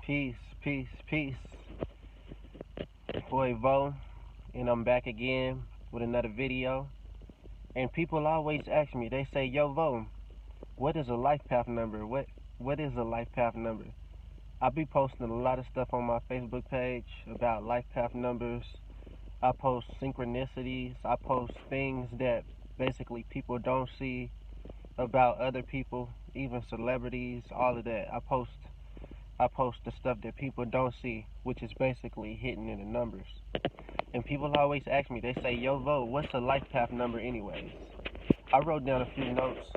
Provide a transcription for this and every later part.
Peace, peace, peace. Boy Vo, and I'm back again with another video. And people always ask me, they say, "Yo Vo, what is a life path number? What is a life path number?" I be posting a lot of stuff on my Facebook page about life path numbers. I post synchronicities. I post things that basically people don't see about other people, even celebrities, all of that. I post the stuff that people don't see, which is basically hidden in the numbers. And people always ask me, they say, "Yo Vo, what's a life path number anyways?" I wrote down a few notes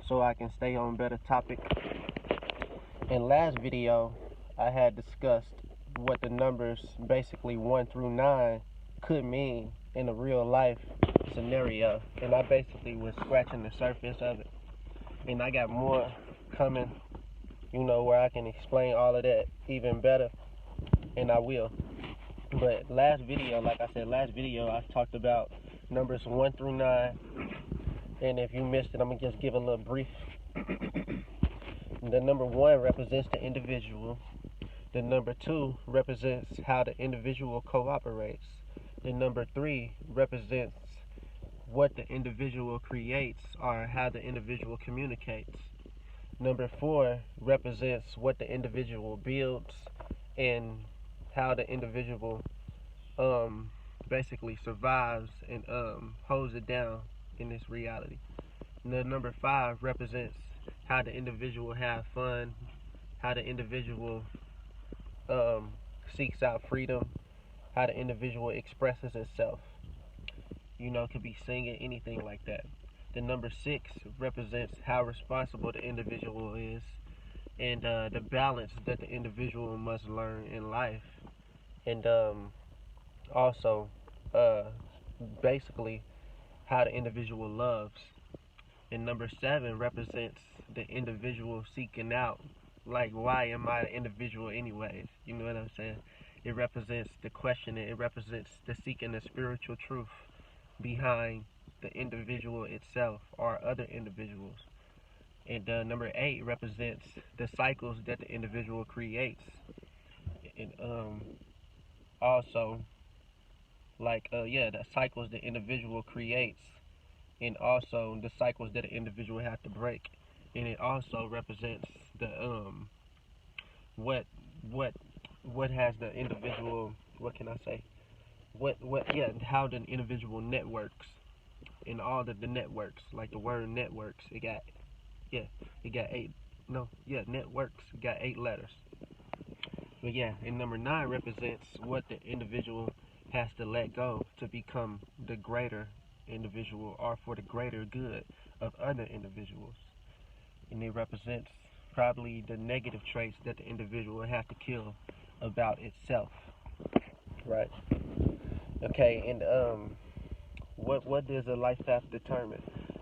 so I can stay on better topic. In last video, I had discussed what the numbers basically 1 through 9 could mean in a real life scenario. And I basically was scratching the surface of it. And I got more coming, where I can explain all of that even better. And I will. But last video, like I said, I talked about numbers 1 through 9. And if you missed it, I'm going to just give a little brief. The number 1 represents the individual. The number 2 represents how the individual cooperates. The number 3 represents what the individual creates or how the individual communicates. Number 4 represents what the individual builds and how the individual basically survives and holds it down in this reality. And the number 5 represents how the individual has fun, how the individual seeks out freedom, how the individual expresses itself. It could be singing, anything like that. The number 6 represents how responsible the individual is and the balance that the individual must learn in life. And also, basically, how the individual loves. And number 7 represents the individual seeking out, like, why am I an individual anyways? You know what I'm saying? It represents the questioning. It represents the seeking the spiritual truth behind the individual itself or other individuals. And number 8 represents the cycles that the individual creates. And also, the cycles the individual creates, and also the cycles that the individual has to break. And it also represents the what what has the individual, what can I say, how the individual networks, and all of the networks, like the word networks, networks got 8 letters. But and number 9 represents what the individual has to let go to become the greater individual or for the greater good of other individuals. And it represents probably the negative traits that the individual has to kill about itself. Right? Okay, and what does a life path determine?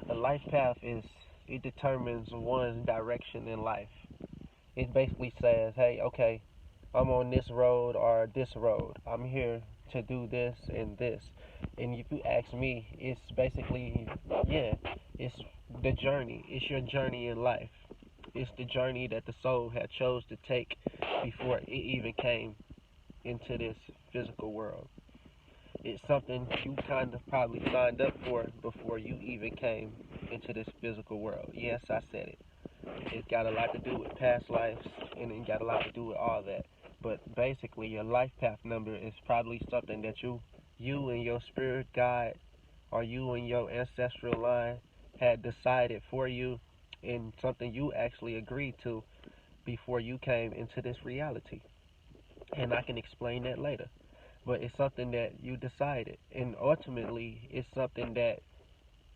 A life path it determines one's direction in life. It basically says, hey, okay, I'm on this road or this road. I'm here to do this and this. And if you ask me, it's basically, it's the journey. It's your journey in life. It's the journey that the soul had chose to take before it even came into this physical world. It's something you kind of probably signed up for before you even came into this physical world. Yes, I said it. It's got a lot to do with past lives, and it got a lot to do with all that. But basically, your life path number is probably something that you and your spirit guide, or you and your ancestral line had decided for you, and something you actually agreed to before you came into this reality. And I can explain that later. But it's something that you decided, and ultimately, it's something that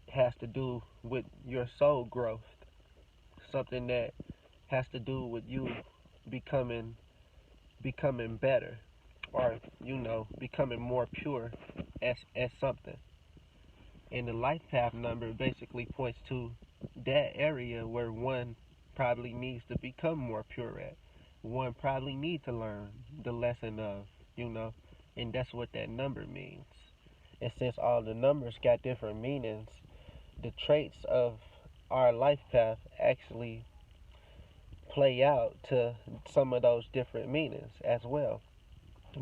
has to do with your soul growth, something that has to do with you becoming better, or becoming more pure as something. And the life path number basically points to that area where one probably needs to become more pure at. One probably need to learn the lesson of, and that's what that number means. And since all the numbers got different meanings, the traits of our life path actually play out to some of those different meanings as well.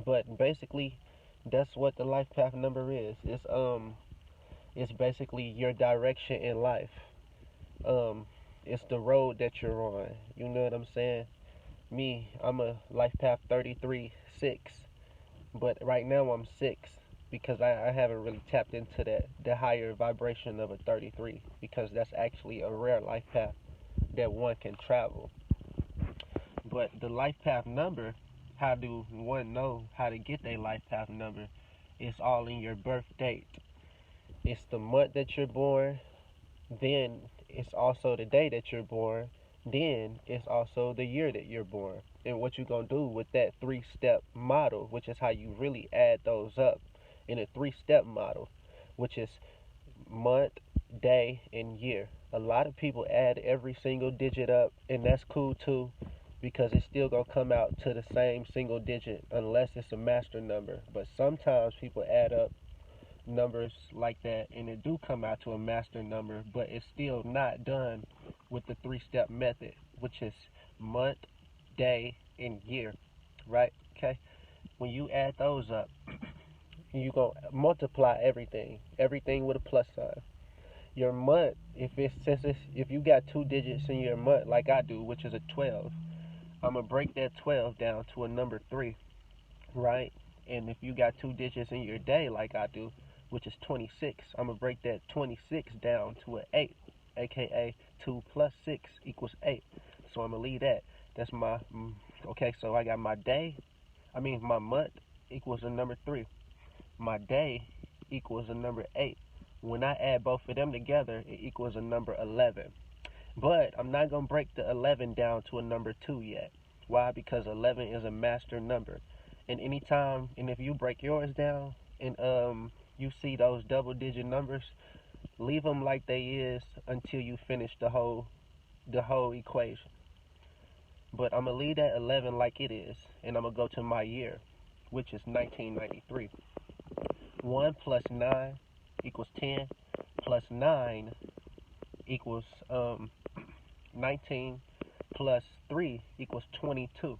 But basically, that's what the life path number is. It's basically your direction in life. Um, it's the road that you're on. You know what I'm saying? Me, I'm a life path 33 6, but right now I'm 6 because I haven't really tapped into the higher vibration of a 33, because that's actually a rare life path that one can travel. But the life path number, how do one know how to get their life path number? It's all in your birth date. It's the month that you're born, then it's also the day that you're born, then it's also the year that you're born. And what you're going to do with that 3-step model, which is how you really add those up in a 3-step model, which is month, day, and year. A lot of people add every single digit up, and that's cool too, because it's still gonna come out to the same single digit unless it's a master number. But sometimes people add up numbers like that and it do come out to a master number, but it's still not done with the 3-step method, which is month, day, and year, right? Okay, when you add those up, you gonna multiply everything with a plus sign. Your month, if you got 2 digits in your month like I do, which is a 12, I'm gonna break that 12 down to a number 3, right? And if you got 2 digits in your day like I do, which is 26, I'm gonna break that 26 down to an 8, aka 2 plus 6 equals 8. So I'm gonna leave that. That's my okay. So I got my month equals a number 3. My day equals a number 8. When I add both of them together, it equals a number 11. But I'm not going to break the 11 down to a number 2 yet. Why? Because 11 is a master number. And if you break yours down and you see those double digit numbers, leave them like they is until you finish the whole equation. But I'm going to leave that 11 like it is, and I'm going to go to my year, which is 1993. 1 plus 9 equals 10, plus 9 equals 19, plus 3 equals 22.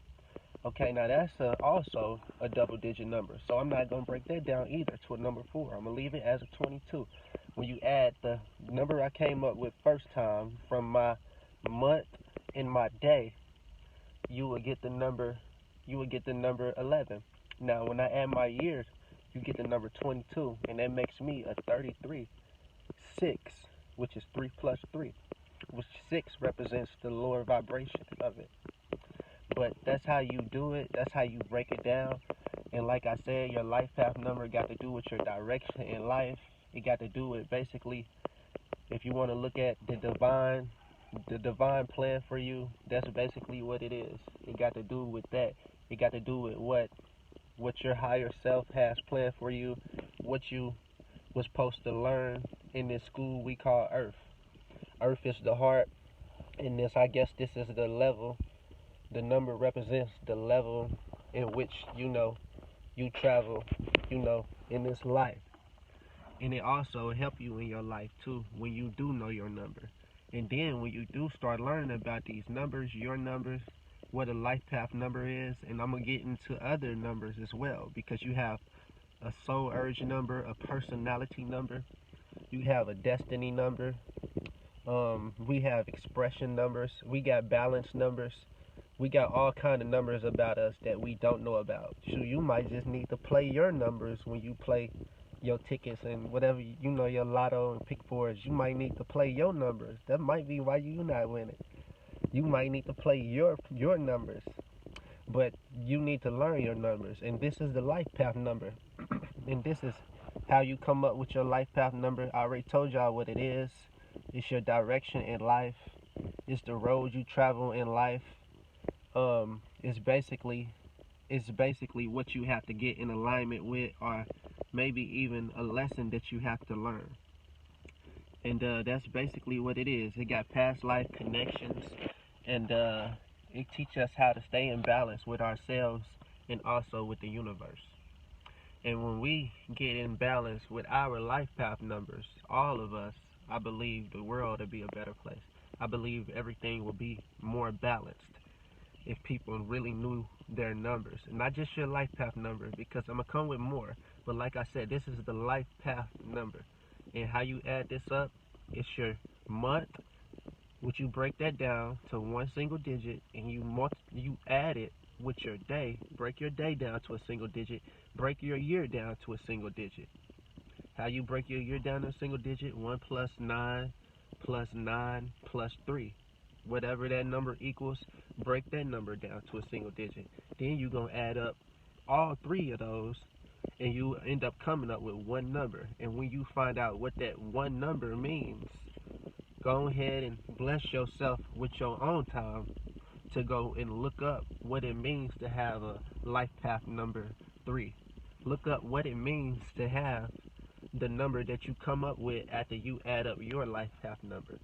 Okay, now that's also a double digit number. So I'm not going to break that down either to a number 4. I'm going to leave it as a 22. When you add the number I came up with first time from my month and my day, you will get the number 11. Now when I add my years, you get the number 22, and that makes me a 33 6, which is 3 plus 3, which 6 represents the lower vibration of it. But that's how you do it. That's how you break it down. And like I said, your life path number got to do with your direction in life. It got to do with basically, if you want to look at the divine plan for you, that's basically what it is. It got to do with that. It got to do with what your higher self has planned for you, what you was supposed to learn in this school we call Earth. Earth is the heart, and I guess this is the level. The number represents the level in which you travel, in this life. And it also help you in your life too when you do know your number. And then when you do start learning about these numbers, your numbers, what a life path number is, and I'm gonna get into other numbers as well, because you have a soul urge number, a personality number, you have a destiny number, we have expression numbers, we got balance numbers, we got all kind of numbers about us that we don't know about. So you might just need to play your numbers when you play your tickets and whatever, your lotto and pick fours. You might need to play your numbers. That might be why you not winning. You might need to play your numbers. But you need to learn your numbers, and this is the life path number. And this is how you come up with your life path number. I already told y'all what it is. It's your direction in life. It's the road you travel in life. It's basically what you have to get in alignment with, or maybe even a lesson that you have to learn. And that's basically what it is. It got past life connections, and it teaches us how to stay in balance with ourselves and also with the universe. And when we get in balance with our life path numbers, all of us, I believe the world will be a better place. I believe everything will be more balanced. if people really knew their numbers, and not just your life path number, because I'm gonna come with more. But like I said, this is the life path number, and how you add this up, it's your month, which you break that down to one single digit, and you add it with your day. Break your day down to a single digit. Break your year down to a single digit. How you break your year down to a single digit? 1 plus 9 plus 9 plus 3. Whatever that number equals, break that number down to a single digit. Then you're going to add up all three of those, and you end up coming up with one number. And when you find out what that one number means, go ahead and bless yourself with your own time to go and look up what it means to have a life path number 3. Look up what it means to have the number that you come up with after you add up your life path number.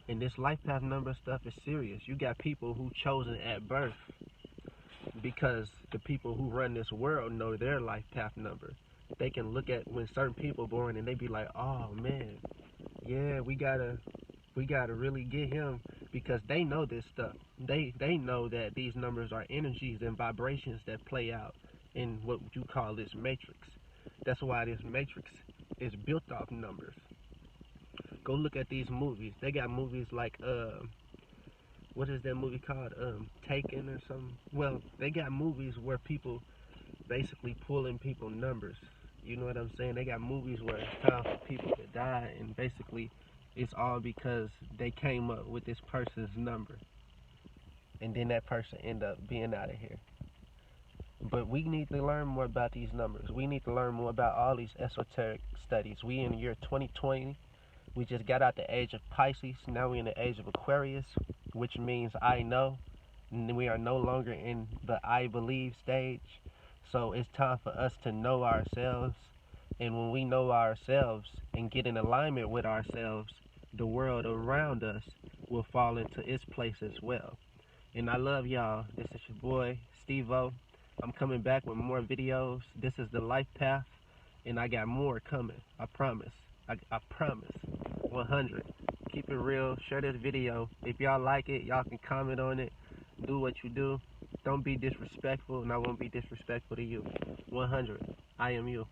And this life path number stuff is serious. You got people who chosen at birth because the people who run this world know their life path number. They can look at when certain people born and they be like, oh man, yeah, we gotta really get him, because they know this stuff. They know that these numbers are energies and vibrations that play out in what you call this matrix. That's why this matrix is built off numbers. Go look at these movies. They got movies like what is that movie called? Taken or something. Well, they got movies where people basically pulling people numbers. You know what I'm saying? They got movies where it's time for people to die, and basically it's all because they came up with this person's number, and then that person end up being out of here. But we need to learn more about these numbers. We need to learn more about all these esoteric studies. We in the year 2020. We just got out the age of Pisces. Now we're in the age of Aquarius, which means I know. And we are no longer in the I believe stage. So it's time for us to know ourselves. And when we know ourselves and get in alignment with ourselves, the world around us will fall into its place as well. And I love y'all. This is your boy, Steve-O. I'm coming back with more videos. This is the life path, and I got more coming. I promise. I promise. 100. Keep it real. Share this video. If y'all like it, y'all can comment on it. Do what you do. Don't be disrespectful, and I won't be disrespectful to you. 100. I am you.